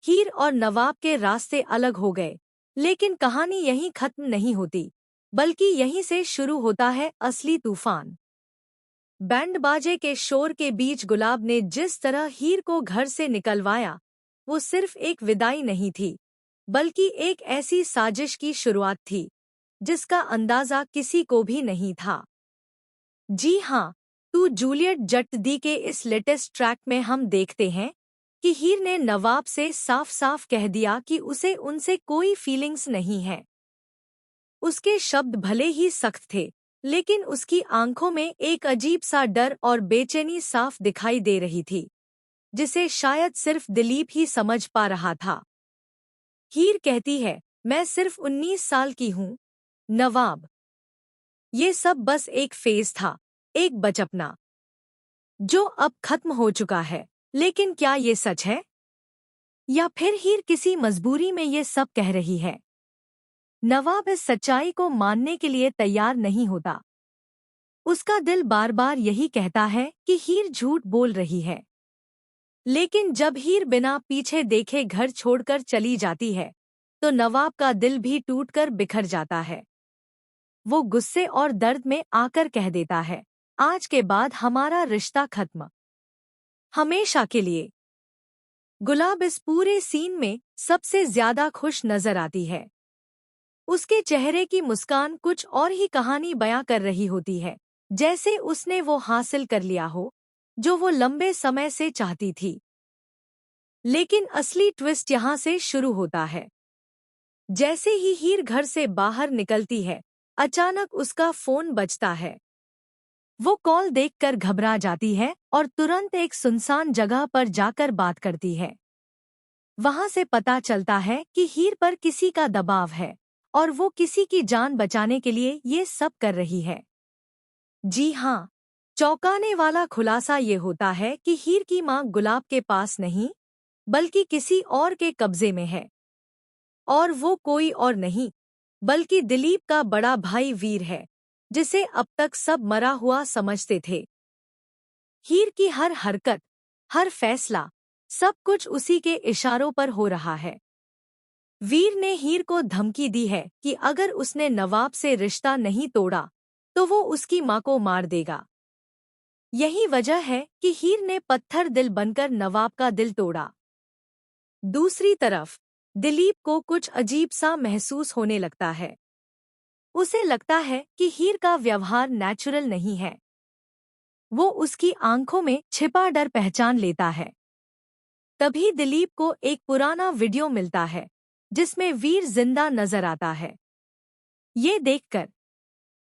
हीर और नवाब के रास्ते अलग हो गए, लेकिन कहानी यहीं खत्म नहीं होती, बल्कि यहीं से शुरू होता है असली तूफान। बैंड बाजे के शोर के बीच गुलाब ने जिस तरह हीर को घर से निकलवाया, वो सिर्फ एक विदाई नहीं थी, बल्कि एक ऐसी साजिश की शुरुआत थी जिसका अंदाजा किसी को भी नहीं था। जी हाँ, तू जूलियट जट दी के इस लेटेस्ट ट्रैक में हम देखते हैं कि हीर ने नवाब से साफ साफ कह दिया कि उसे उनसे कोई फीलिंग्स नहीं है। उसके शब्द भले ही सख्त थे, लेकिन उसकी आंखों में एक अजीब सा डर और बेचैनी साफ दिखाई दे रही थी, जिसे शायद सिर्फ दिलीप ही समझ पा रहा था। हीर कहती है, मैं सिर्फ 19 साल की हूँ नवाब। ये सब बस एक फेज था, एक बचपना जो अब खत्म हो चुका है। लेकिन क्या ये सच है, या फिर हीर किसी मजबूरी में ये सब कह रही है? नवाब इस सच्चाई को मानने के लिए तैयार नहीं होता। उसका दिल बार बार यही कहता है कि हीर झूठ बोल रही है। लेकिन जब हीर बिना पीछे देखे घर छोड़कर चली जाती है, तो नवाब का दिल भी टूटकर बिखर जाता है। वो गुस्से और दर्द में आकर कह देता है, आज के बाद हमारा रिश्ता खत्म, हमेशा के लिए। गुलाब इस पूरे सीन में सबसे ज्यादा खुश नजर आती है। उसके चेहरे की मुस्कान कुछ और ही कहानी बयां कर रही होती है, जैसे उसने वो हासिल कर लिया हो जो वो लंबे समय से चाहती थी। लेकिन असली ट्विस्ट यहाँ से शुरू होता है। जैसे ही हीर घर से बाहर निकलती है, अचानक उसका फोन बजता है। वो कॉल देखकर घबरा जाती है और तुरंत एक सुनसान जगह पर जाकर बात करती है। वहां से पता चलता है कि हीर पर किसी का दबाव है और वो किसी की जान बचाने के लिए ये सब कर रही है। जी हाँ, चौंकाने वाला खुलासा ये होता है कि हीर की मां गुलाब के पास नहीं, बल्कि किसी और के कब्जे में है। और वो कोई और नहीं, बल्कि दिलीप का बड़ा भाई वीर है, जिसे अब तक सब मरा हुआ समझते थे। हीर की हर हरकत, हर फैसला, सब कुछ उसी के इशारों पर हो रहा है। वीर ने हीर को धमकी दी है कि अगर उसने नवाब से रिश्ता नहीं तोड़ा, तो वो उसकी मां को मार देगा। यही वजह है कि हीर ने पत्थर दिल बनकर नवाब का दिल तोड़ा। दूसरी तरफ दिलीप को कुछ अजीब सा महसूस होने लगता है। उसे लगता है कि हीर का व्यवहार नेचुरल नहीं है। वो उसकी आंखों में छिपा डर पहचान लेता है। तभी दिलीप को एक पुराना वीडियो मिलता है, जिसमें वीर जिंदा नजर आता है। ये देखकर